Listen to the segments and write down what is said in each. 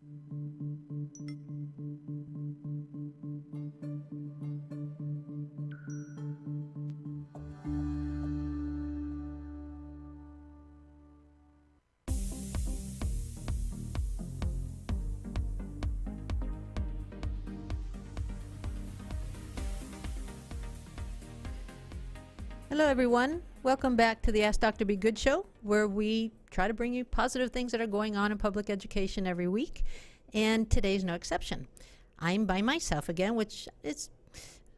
Hello everyone, welcome back to the Ask Dr. Be Good show, where we try to bring you positive things that are going on in public education every week, and today's no exception. I'm by myself again, which is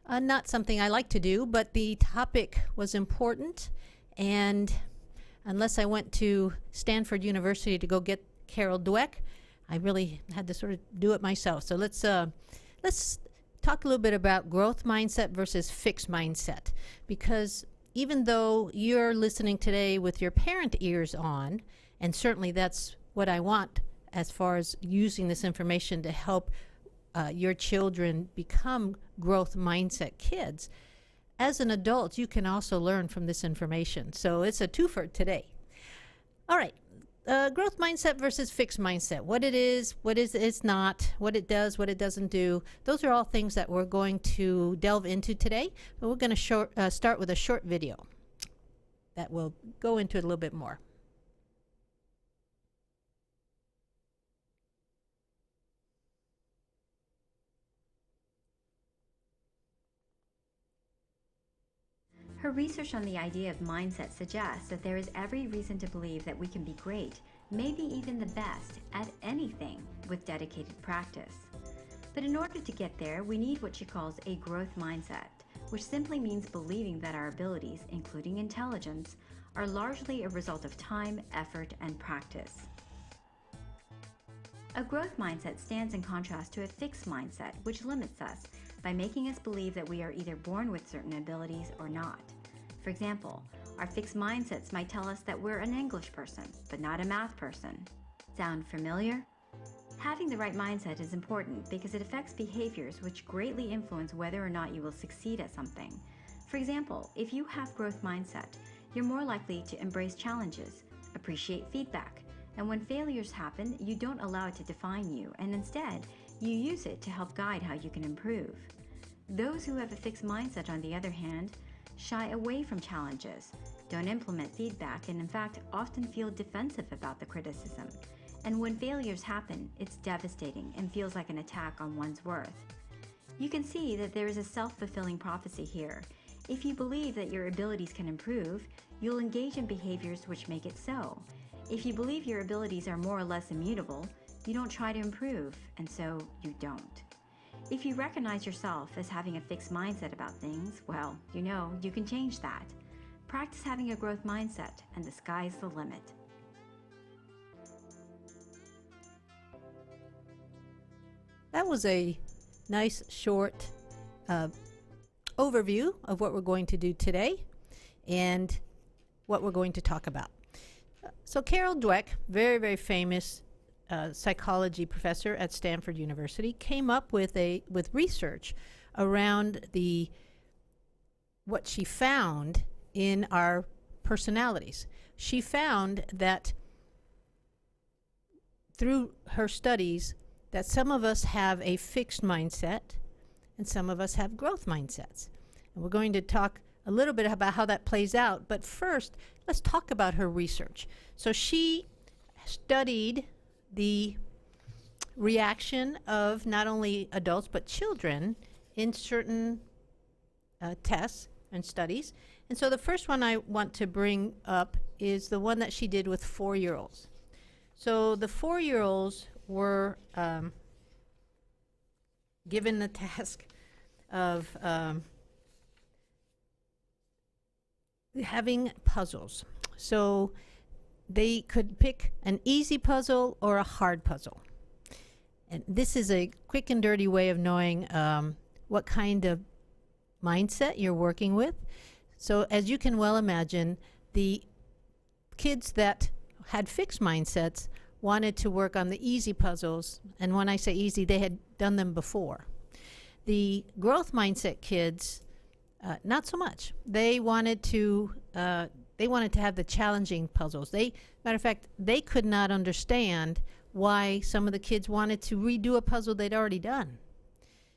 not something I like to do, but the topic was important, and unless I went to Stanford University to go get Carol Dweck, I really had to sort of do it myself. So let's talk a little bit about growth mindset versus fixed mindset, because even though you're listening today with your parent ears on, and certainly that's what I want as far as using this information to help your children become growth mindset kids, as an adult, you can also learn from this information. So it's a twofer today. All right. Growth mindset versus fixed mindset. What it is, what it's not, what it does, what it doesn't do. Those are all things that we're going to delve into today. But we're going to start with a short video that will go into it a little bit more. Her research on the idea of mindset suggests that there is every reason to believe that we can be great, maybe even the best, at anything with dedicated practice. But in order to get there, we need what she calls a growth mindset, which simply means believing that our abilities, including intelligence, are largely a result of time, effort, and practice. A growth mindset stands in contrast to a fixed mindset, which limits us by making us believe that we are either born with certain abilities or not. For example, our fixed mindsets might tell us that we're an English person, but not a math person. Sound familiar? Having the right mindset is important because it affects behaviors which greatly influence whether or not you will succeed at something. For example, if you have growth mindset, you're more likely to embrace challenges, appreciate feedback, and when failures happen, you don't allow it to define you, and instead, you use it to help guide how you can improve. Those who have a fixed mindset, on the other hand, shy away from challenges, don't implement feedback, and in fact often feel defensive about the criticism. And when failures happen, it's devastating and feels like an attack on one's worth. You can see that there is a self-fulfilling prophecy here. If you believe that your abilities can improve, you'll engage in behaviors which make it so. If you believe your abilities are more or less immutable, you don't try to improve, and so you don't. If you recognize yourself as having a fixed mindset about things, well, you can change that. Practice having a growth mindset, and the sky's the limit. That was a nice short overview of what we're going to do today and what we're going to talk about. So Carol Dweck, very, very famous psychology professor at Stanford University, came up with research around what she found in our personalities. She found that through her studies that some of us have a fixed mindset and some of us have growth mindsets. And we're going to talk a little bit about how that plays out, but first let's talk about her research. So she studied the reaction of not only adults but children in certain tests and studies. And so the first one I want to bring up is the one that she did with 4-year-olds. So the 4-year-olds were given the task of having puzzles. So they could pick an easy puzzle or a hard puzzle. And this is a quick and dirty way of knowing what kind of mindset you're working with. So as you can well imagine, the kids that had fixed mindsets wanted to work on the easy puzzles. And when I say easy, they had done them before. The growth mindset kids, not so much. They wanted to have the challenging puzzles. Matter of fact, they could not understand why some of the kids wanted to redo a puzzle they'd already done.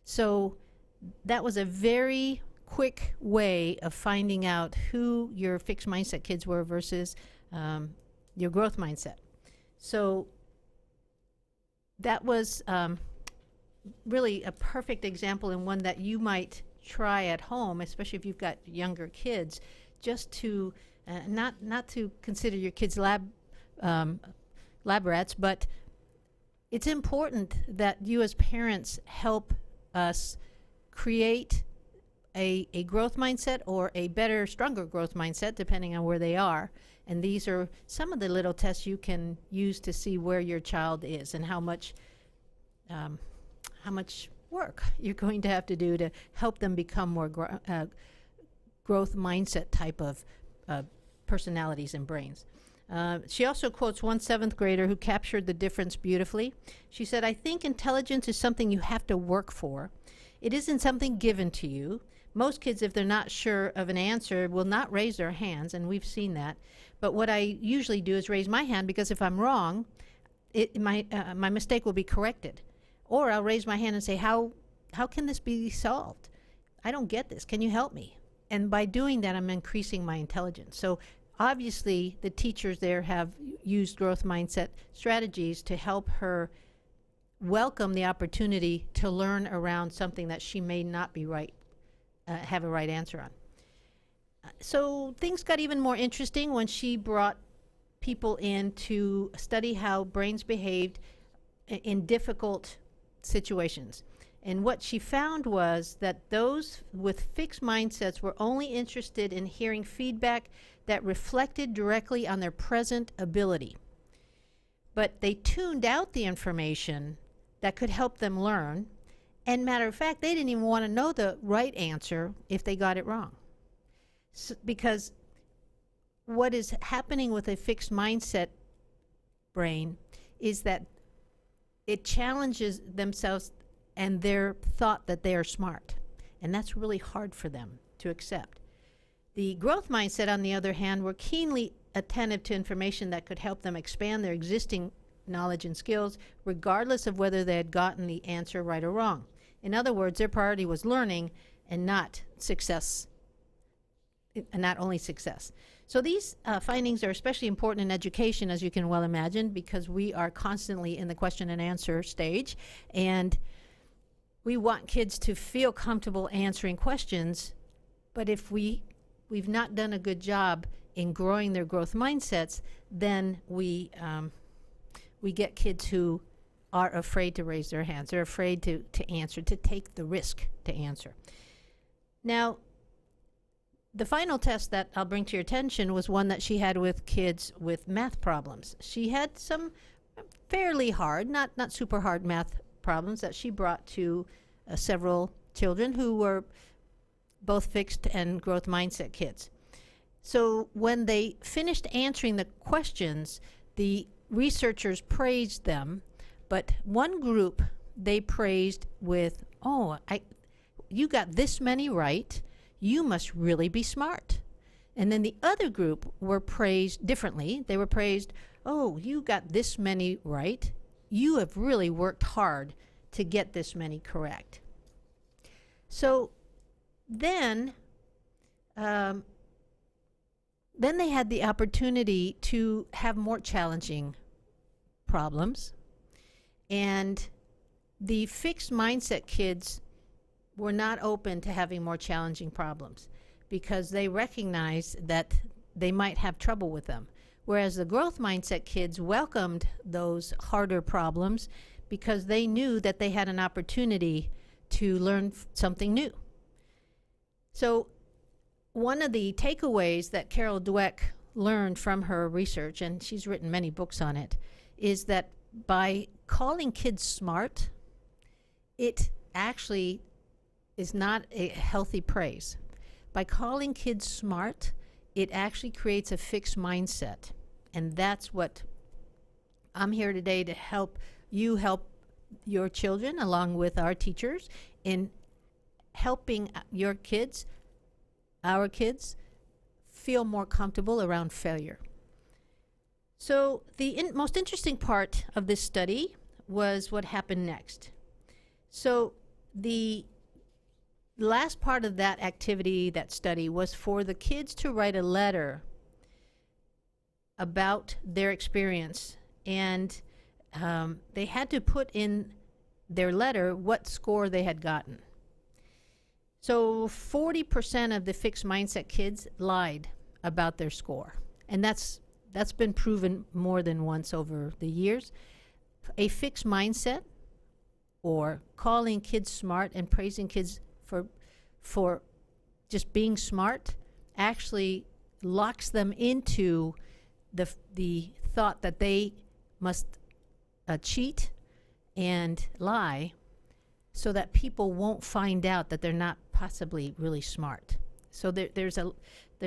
So that was a very quick way of finding out who your fixed mindset kids were versus your growth mindset. So that was really a perfect example, and one that you might try at home, especially if you've got younger kids, just to not to consider your kids lab rats, but it's important that you as parents help us create a growth mindset, or a better, stronger growth mindset, depending on where they are. And these are some of the little tests you can use to see where your child is and how much work you're going to have to do to help them become more growth mindset type of personalities and brains. She also quotes one 7th grader who captured the difference beautifully. She said, "I think intelligence is something you have to work for. It isn't something given to you. Most kids, if they're not sure of an answer, will not raise their hands," and we've seen that. But what I usually do is raise my hand, because if I'm wrong, my mistake will be corrected. Or I'll raise my hand and say, how can this be solved? I don't get this. Can you help me? And by doing that, I'm increasing my intelligence. So obviously, the teachers there have used growth mindset strategies to help her welcome the opportunity to learn around something that she may not be right, have a right answer on. So things got even more interesting when she brought people in to study how brains behaved in difficult situations. And what she found was that those with fixed mindsets were only interested in hearing feedback that reflected directly on their present ability. But they tuned out the information that could help them learn. And matter of fact, they didn't even want to know the right answer if they got it wrong. So, because what is happening with a fixed mindset brain is that it challenges themselves and their thought that they are smart. And that's really hard for them to accept. The growth mindset, on the other hand, were keenly attentive to information that could help them expand their existing knowledge and skills, regardless of whether they had gotten the answer right or wrong. In other words, their priority was learning and not success, and not only success. So these findings are especially important in education, as you can well imagine, because we are constantly in the question and answer stage, and we want kids to feel comfortable answering questions. But if we've not done a good job in growing their growth mindsets, then we get kids who are afraid to raise their hands. They're afraid to answer, to take the risk to answer. Now, the final test that I'll bring to your attention was one that she had with kids with math problems. She had some fairly hard, not super hard math problems that she brought to several children who were both fixed and growth mindset kids. So when they finished answering the questions, the researchers praised them, but one group they praised with, you got this many right, you must really be smart. And then the other group were praised differently. They were praised, you got this many right, you have really worked hard to get this many correct. So then they had the opportunity to have more challenging problems. And the fixed mindset kids were not open to having more challenging problems because they recognized that they might have trouble with them. Whereas the growth mindset kids welcomed those harder problems because they knew that they had an opportunity to learn something new. So one of the takeaways that Carol Dweck learned from her research, and she's written many books on it, is that by calling kids smart, it actually is not a healthy praise. By calling kids smart, it actually creates a fixed mindset. And that's what I'm here today to help you help your children, along with our teachers, in helping your kids, our kids, feel more comfortable around failure. So the most interesting part of this study was what happened next. So the last part of that activity, that study, was for the kids to write a letter about their experience, and they had to put in their letter what score they had gotten. So 40% of the fixed mindset kids lied about their score, and that's been proven more than once over the years. A fixed mindset, or calling kids smart and praising kids for just being smart, actually locks them into the thought that they must cheat and lie, so that people won't find out that they're not possibly really smart. So there's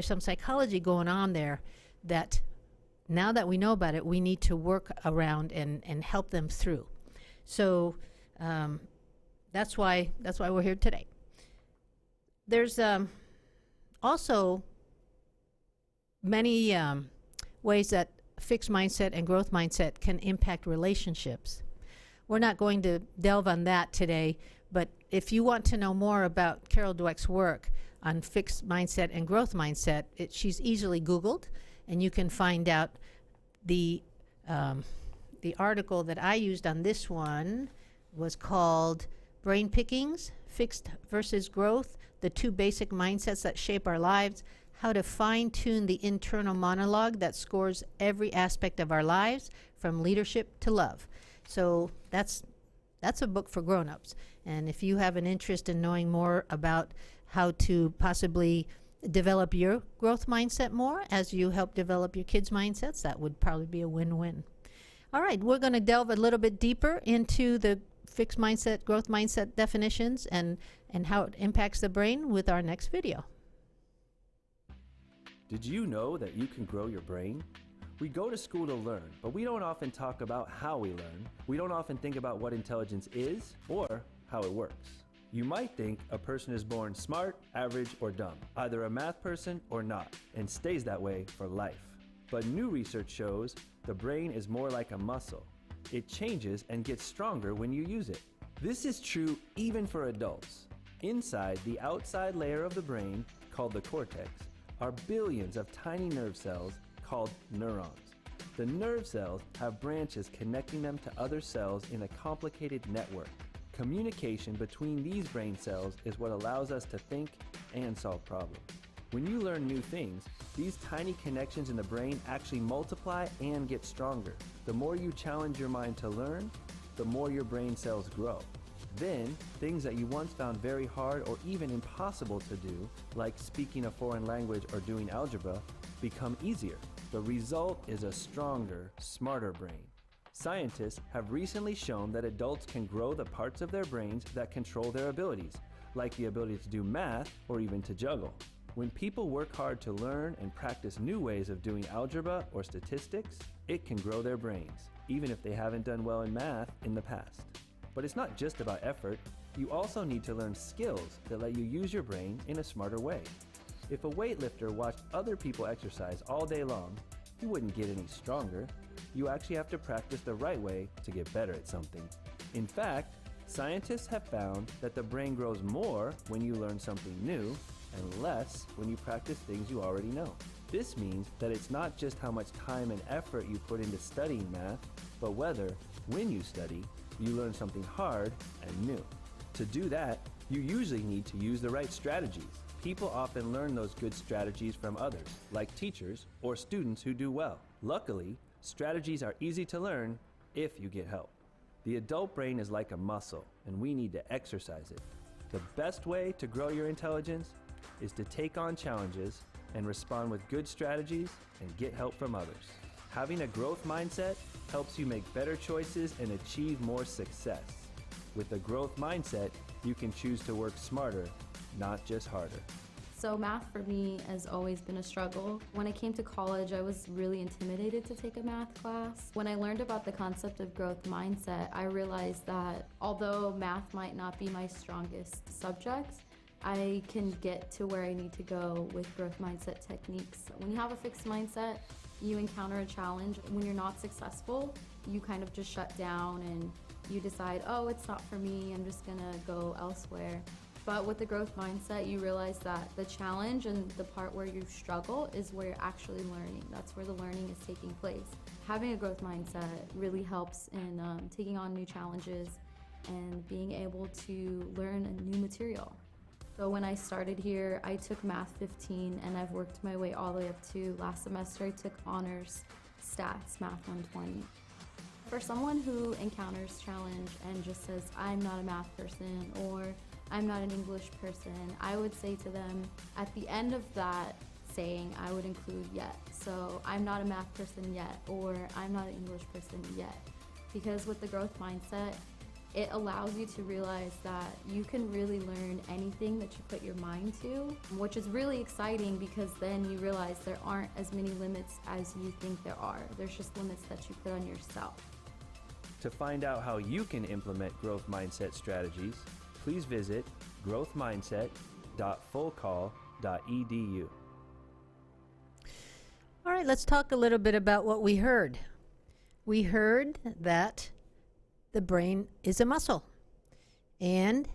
some psychology going on there that, now that we know about it, we need to work around and help them through. So that's why we're here today. There's also many ways that fixed mindset and growth mindset can impact relationships. We're not going to delve on that today, but if you want to know more about Carol Dweck's work on fixed mindset and growth mindset, she's easily Googled, and you can find out the article that I used on this one was called Brain Pickings, Fixed versus Growth, the Two Basic Mindsets That Shape Our Lives, How to Fine-Tune the Internal Monologue That Scores Every Aspect of Our Lives, from Leadership to Love. So that's a book for grown-ups. And if you have an interest in knowing more about how to possibly develop your growth mindset more as you help develop your kids' mindsets, that would probably be a win-win. All right, we're going to delve a little bit deeper into the fixed mindset, growth mindset definitions and how it impacts the brain with our next video. Did you know that you can grow your brain? We go to school to learn, but we don't often talk about how we learn. We don't often think about what intelligence is or how it works. You might think a person is born smart, average, or dumb, either a math person or not, and stays that way for life. But new research shows the brain is more like a muscle. It changes and gets stronger when you use it. This is true even for adults. Inside the outside layer of the brain, called the cortex, are billions of tiny nerve cells called neurons. The nerve cells have branches connecting them to other cells in a complicated network. Communication between these brain cells is what allows us to think and solve problems. When you learn new things, these tiny connections in the brain actually multiply and get stronger. The more you challenge your mind to learn, the more your brain cells grow. Then, things that you once found very hard or even impossible to do, like speaking a foreign language or doing algebra, become easier. The result is a stronger, smarter brain. Scientists have recently shown that adults can grow the parts of their brains that control their abilities, like the ability to do math or even to juggle. When people work hard to learn and practice new ways of doing algebra or statistics, it can grow their brains, even if they haven't done well in math in the past. But it's not just about effort. You also need to learn skills that let you use your brain in a smarter way. If a weightlifter watched other people exercise all day long, he wouldn't get any stronger. You actually have to practice the right way to get better at something. In fact, scientists have found that the brain grows more when you learn something new and less when you practice things you already know. This means that it's not just how much time and effort you put into studying math, but whether, when you study, you learn something hard and new. To do that, you usually need to use the right strategies. People often learn those good strategies from others, like teachers or students who do well. Luckily, strategies are easy to learn if you get help. The adult brain is like a muscle, and we need to exercise it. The best way to grow your intelligence is to take on challenges and respond with good strategies and get help from others. Having a growth mindset helps you make better choices and achieve more success. With a growth mindset, you can choose to work smarter, not just harder. So math for me has always been a struggle. When I came to college, I was really intimidated to take a math class. When I learned about the concept of growth mindset, I realized that although math might not be my strongest subject, I can get to where I need to go with growth mindset techniques. When you have a fixed mindset, you encounter a challenge. When you're not successful, you kind of just shut down and you decide, oh, it's not for me, I'm just gonna go elsewhere. But with the growth mindset, you realize that the challenge and the part where you struggle is where you're actually learning. That's where the learning is taking place. Having a growth mindset really helps in taking on new challenges and being able to learn a new material. So when I started here, I took Math 15 and I've worked my way all the way up to last semester I took honors stats, Math 120. For someone who encounters challenge and just says, I'm not a math person or I'm not an English person, I would say to them, at the end of that saying, I would include yet. So I'm not a math person yet, or I'm not an English person yet. Because with the growth mindset, it allows you to realize that you can really learn anything that you put your mind to, which is really exciting because then you realize there aren't as many limits as you think there are. There's just limits that you put on yourself. To find out how you can implement growth mindset strategies, please visit growthmindset.fullcall.edu. All right, let's talk a little bit about what we heard. We heard that the brain is a muscle and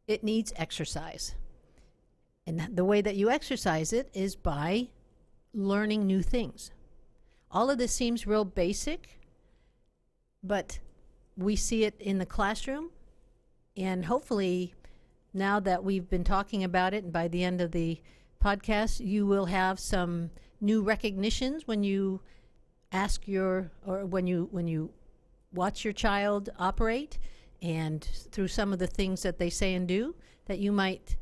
it needs exercise. And the way that you exercise it is by learning new things. All of this seems real basic, but we see it in the classroom. And hopefully, now that we've been talking about it, and by the end of the podcast, you will have some new recognitions when you ask when you watch your child operate, and through some of the things that they say and do, that you might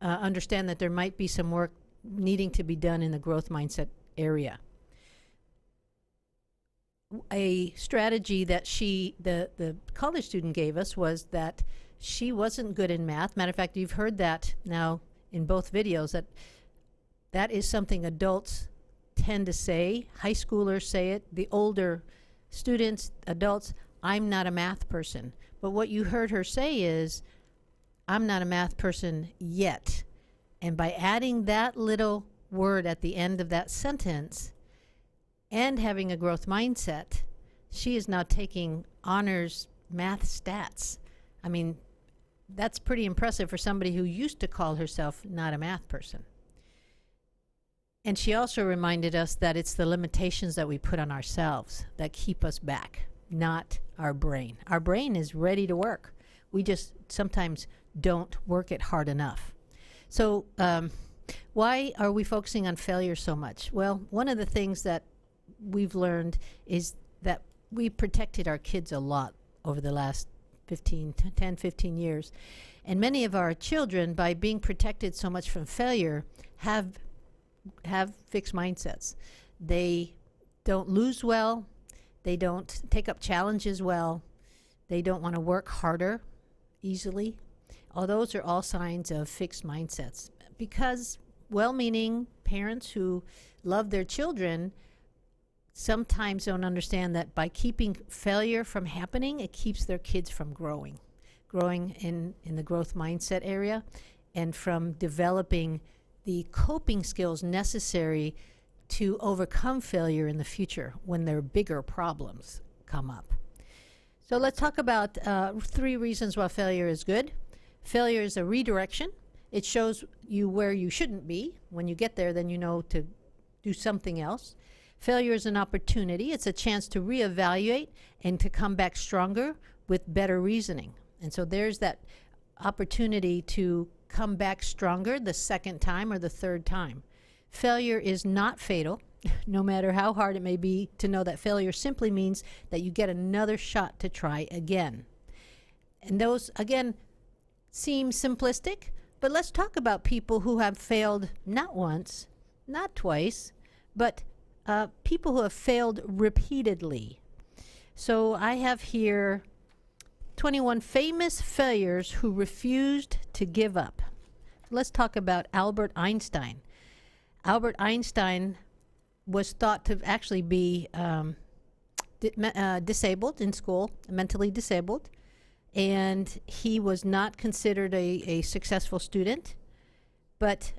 understand that there might be some work needing to be done in the growth mindset area. A strategy that the college student gave us was that she wasn't good in math. Matter of fact, you've heard that now in both videos, that is something adults tend to say. High schoolers say it. The older students, adults, I'm not a math person. But what you heard her say is, I'm not a math person yet. And by adding that little word at the end of that sentence and having a growth mindset, she is now taking honors math stats. I mean, that's pretty impressive for somebody who used to call herself not a math person. And she also reminded us that it's the limitations that we put on ourselves that keep us back, not our brain. Our brain is ready to work. We just sometimes don't work it hard enough. So why are we focusing on failure so much? Well, one of the things that we've learned is that we protected our kids a lot over the last 10, 15 years. And many of our children, by being protected so much from failure, have fixed mindsets. They don't lose well. They don't take up challenges well. They don't want to work harder easily. All those are all signs of fixed mindsets, because well-meaning parents who love their children sometimes don't understand that by keeping failure from happening, it keeps their kids from growing in the growth mindset area, and from developing the coping skills necessary to overcome failure in the future when their bigger problems come up. So let's talk about 3 reasons why failure is good. Failure is a redirection. It shows you where you shouldn't be. When you get there, then you know to do something else. Failure is an opportunity. It's a chance to reevaluate and to come back stronger with better reasoning. And so there's that opportunity to come back stronger the second time or the third time. Failure is not fatal, no matter how hard it may be to know that failure simply means that you get another shot to try again. And those, again, seem simplistic, but let's talk about people who have failed not once, not twice, but people who have failed repeatedly. So I have here 21 famous failures who refused to give up. Let's talk about Albert Einstein. Albert Einstein was thought to actually be disabled in school, mentally disabled, and he was not considered a successful student, but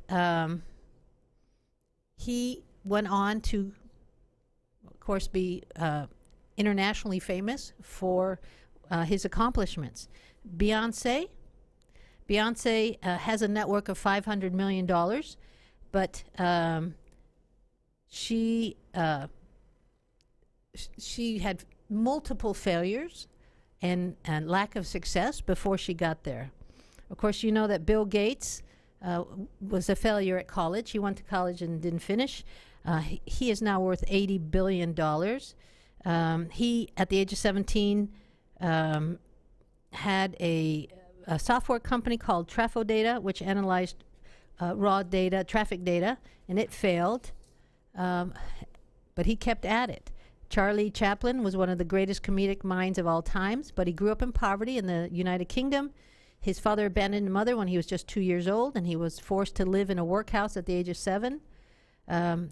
he went on to, of course, be internationally famous for his accomplishments. Beyonce has a network of $500 million, but she had multiple failures and lack of success before she got there. Of course, you know that Bill Gates was a failure at college. He went to college and didn't finish. He is now worth $80 billion. He, at the age of 17, had a software company called TrafoData, which analyzed raw data, traffic data, and it failed. But he kept at it. Charlie Chaplin was one of the greatest comedic minds of all times, but he grew up in poverty in the United Kingdom. His father abandoned his mother when he was just 2 years old, and he was forced to live in a workhouse at the age of 7. When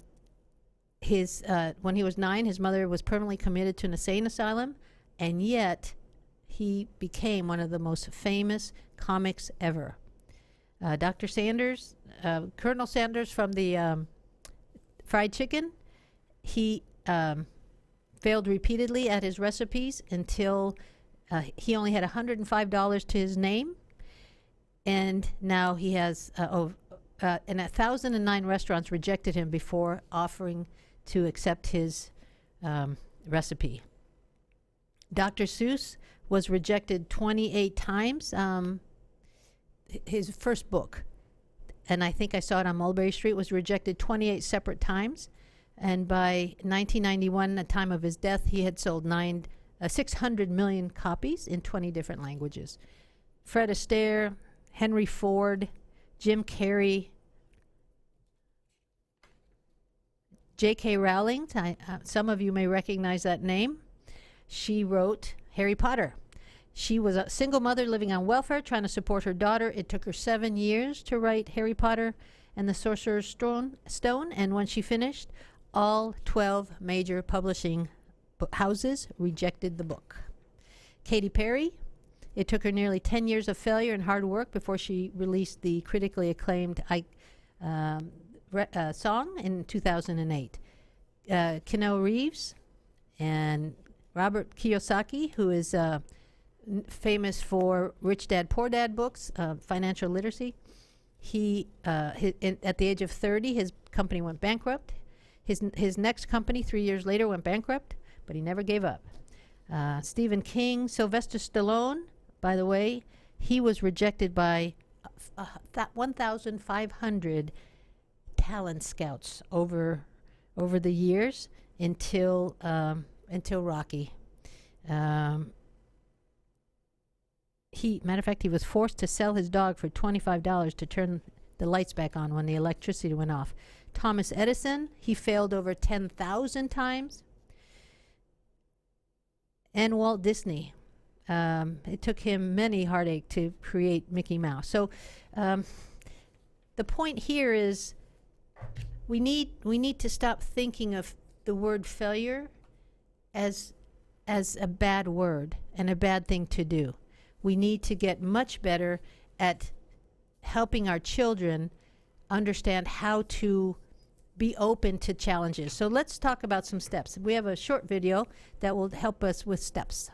he was 9, his mother was permanently committed to an insane asylum, and yet he became one of the most famous comics ever. Dr. Sanders, Colonel Sanders from the fried chicken, he failed repeatedly at his recipes until he only had $105 to his name, and now he has and 1,009 restaurants rejected him before offering to accept his recipe. Dr. Seuss was rejected 28 times. His first book, and I think I saw it on Mulberry Street, was rejected 28 separate times. And by 1991, the time of his death, he had sold 600 million copies in 20 different languages. Fred Astaire, Henry Ford, Jim Carrey, J.K. Rowling, some of you may recognize that name. She wrote Harry Potter. She was a single mother living on welfare, trying to support her daughter. It took her 7 years to write Harry Potter and the Sorcerer's Stone, and when she finished, all 12 major publishing houses rejected the book. Katy Perry, it took her nearly 10 years of failure and hard work before she released the critically acclaimed song in 2008. Keanu Reeves and Robert Kiyosaki, who is famous for Rich Dad, Poor Dad books, financial literacy. At the age of 30, his company went bankrupt. His next company 3 years later went bankrupt, but he never gave up. Stephen King, Sylvester Stallone, by the way, he was rejected by 1,500 talent scouts over the years until Rocky. Matter of fact, he was forced to sell his dog for $25 to turn the lights back on when the electricity went off. Thomas Edison, he failed over 10,000 times. And Walt Disney, it took him many heartache to create Mickey Mouse. So the point here is we need to stop thinking of the word failure as a bad word and a bad thing to do. We need to get much better at helping our children understand how to be open to challenges. So let's talk about some steps. We have a short video that will help us with steps.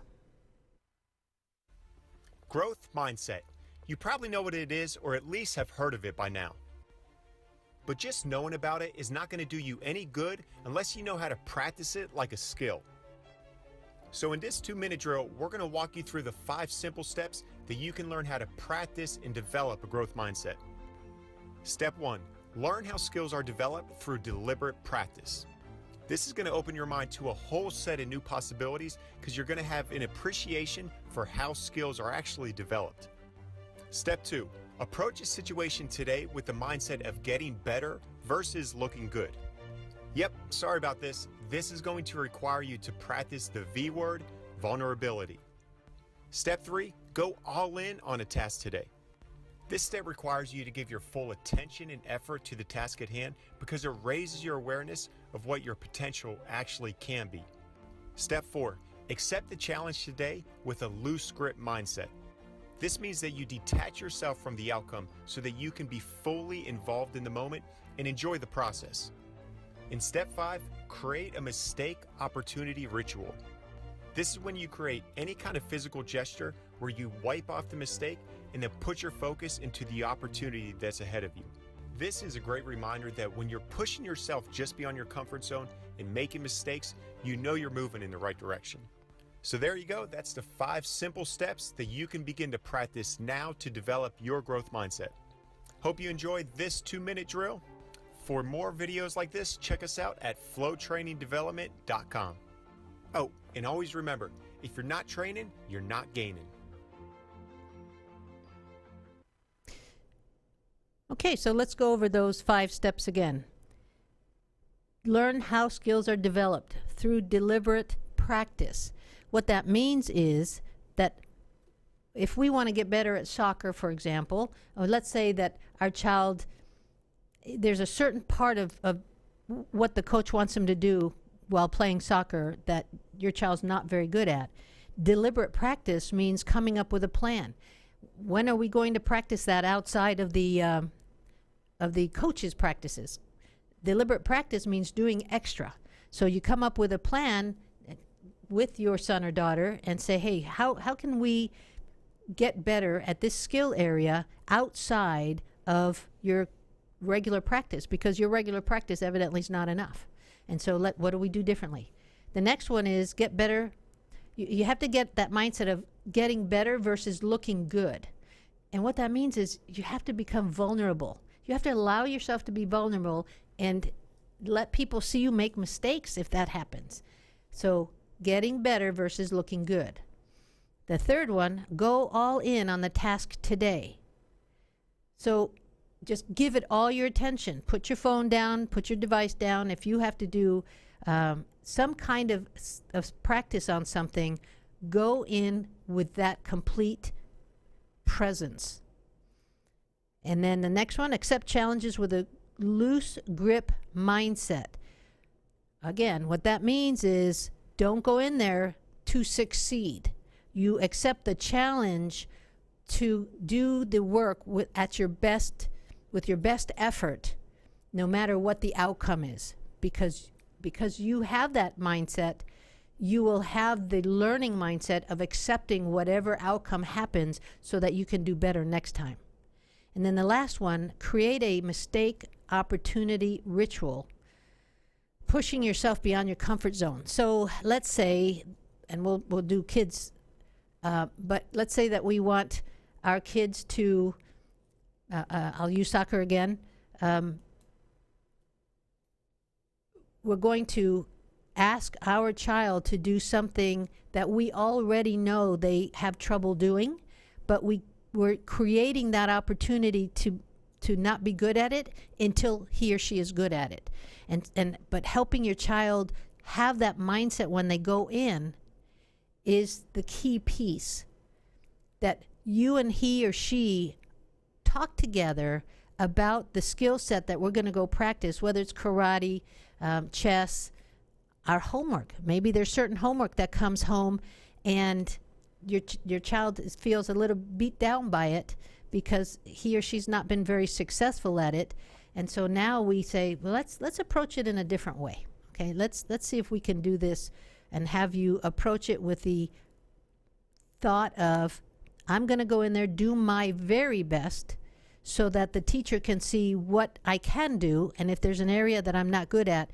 Growth mindset. You probably know what it is, or at least have heard of it by now. But just knowing about it is not going to do you any good unless you know how to practice it like a skill. So in this 2-minute drill, we're going to walk you through the 5 simple steps that you can learn how to practice and develop a growth mindset. Step 1, learn how skills are developed through deliberate practice. This is going to open your mind to a whole set of new possibilities because you're going to have an appreciation for how skills are actually developed. Step 2, approach a situation today with the mindset of getting better versus looking good. Yep, sorry about this. This is going to require you to practice the V word, vulnerability. Step 3, go all in on a task today. This step requires you to give your full attention and effort to the task at hand because it raises your awareness of what your potential actually can be. Step 4, accept the challenge today with a loose grip mindset. This means that you detach yourself from the outcome so that you can be fully involved in the moment and enjoy the process. In step 5, create a mistake opportunity ritual. This is when you create any kind of physical gesture where you wipe off the mistake and then put your focus into the opportunity that's ahead of you. This is a great reminder that when you're pushing yourself just beyond your comfort zone and making mistakes, you know you're moving in the right direction. So there you go. That's the 5 simple steps that you can begin to practice now to develop your growth mindset. Hope you enjoyed this 2-minute drill. For more videos like this, check us out at flowtrainingdevelopment.com. Oh, and always remember, if you're not training, you're not gaining. Okay, so let's go over those 5 steps again. Learn how skills are developed through deliberate practice. What that means is that if we want to get better at soccer, for example, or let's say that our child, there's a certain part of what the coach wants him to do while playing soccer that your child's not very good at. Deliberate practice means coming up with a plan. When are we going to practice that outside of the coach's practices? Deliberate practice means doing extra. So you come up with a plan with your son or daughter and say, hey, how can we get better at this skill area outside of your regular practice? Because your regular practice evidently is not enough. And so what do we do differently? The next one is get better. You have to get that mindset of getting better versus looking good. And what that means is you have to become vulnerable. You have to allow yourself to be vulnerable and let people see you make mistakes if that happens. So getting better versus looking good. The third one, go all in on the task today. So just give it all your attention. Put your phone down, put your device down. If you have to do some kind of practice on something, go in with that complete presence. And then the next one, accept challenges with a loose grip mindset. Again, what that means is don't go in there to succeed. You accept the challenge to do the work with your best effort, no matter what the outcome is. Because you have that mindset, you will have the learning mindset of accepting whatever outcome happens so that you can do better next time. And then the last one, create a mistake opportunity ritual, pushing yourself beyond your comfort zone. So let's say, and we'll do kids, but let's say that we want our kids to, I'll use soccer again. We're going to ask our child to do something that we already know they have trouble doing, but we're creating that opportunity to not be good at it until he or she is good at it. But helping your child have that mindset when they go in is the key piece, that you and he or she talk together about the skill set that we're going to go practice, whether it's karate, chess, our homework. Maybe there's certain homework that comes home and your child feels a little beat down by it because he or she's not been very successful at it. And so now we say, well, let's approach it in a different way. Okay, let's see if we can do this and have you approach it with the thought of, I'm going to go in there, do my very best so that the teacher can see what I can do. And if there's an area that I'm not good at,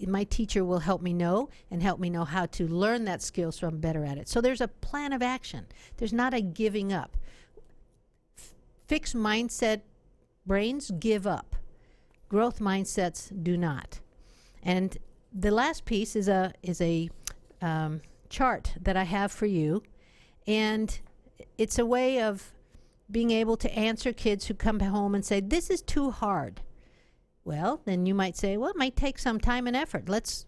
my teacher will help me know and help me know how to learn that skill so I'm better at it. So there's a plan of action. There's not a giving up. Fixed mindset brains give up. Growth mindsets do not. And the last piece is a chart that I have for you. And it's a way of being able to answer kids who come home and say, this is too hard. Well, then you might say, well, it might take some time and effort. Let's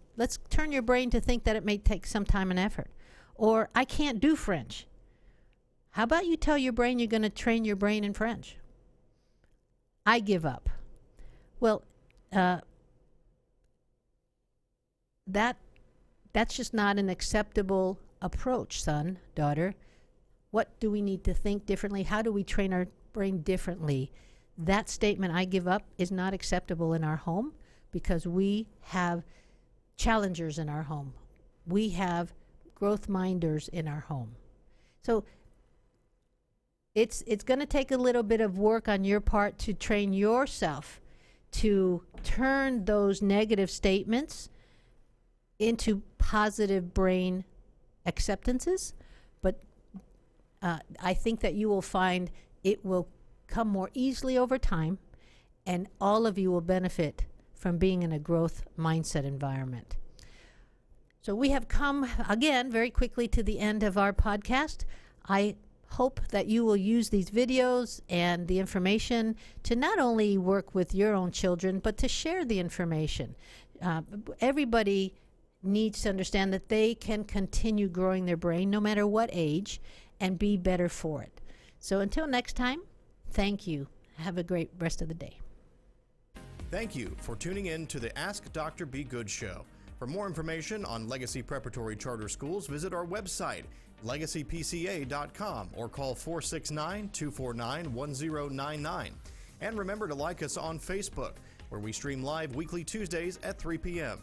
turn your brain to think that it may take some time and effort. Or, I can't do French. How about you tell your brain you're going to train your brain in French? I give up. Well, that's just not an acceptable approach, son, daughter. What do we need to think differently? How do we train our brain differently? That statement, I give up, is not acceptable in our home because we have challengers in our home. We have growth minders in our home. So it's going to take a little bit of work on your part to train yourself to turn those negative statements into positive brain acceptances. But I think that you will find it will come more easily over time, and all of you will benefit from being in a growth mindset environment. So we have come, again, very quickly to the end of our podcast. I hope that you will use these videos and the information to not only work with your own children, but to share the information. Everybody needs to understand that they can continue growing their brain no matter what age and be better for it. So until next time, thank you. Have a great rest of the day. Thank you for tuning in to the Ask Dr. Be Good show. For more information on Legacy Preparatory Charter Schools, visit our website, legacypca.com, or call 469-249-1099. And remember to like us on Facebook, where we stream live weekly Tuesdays at 3 p.m.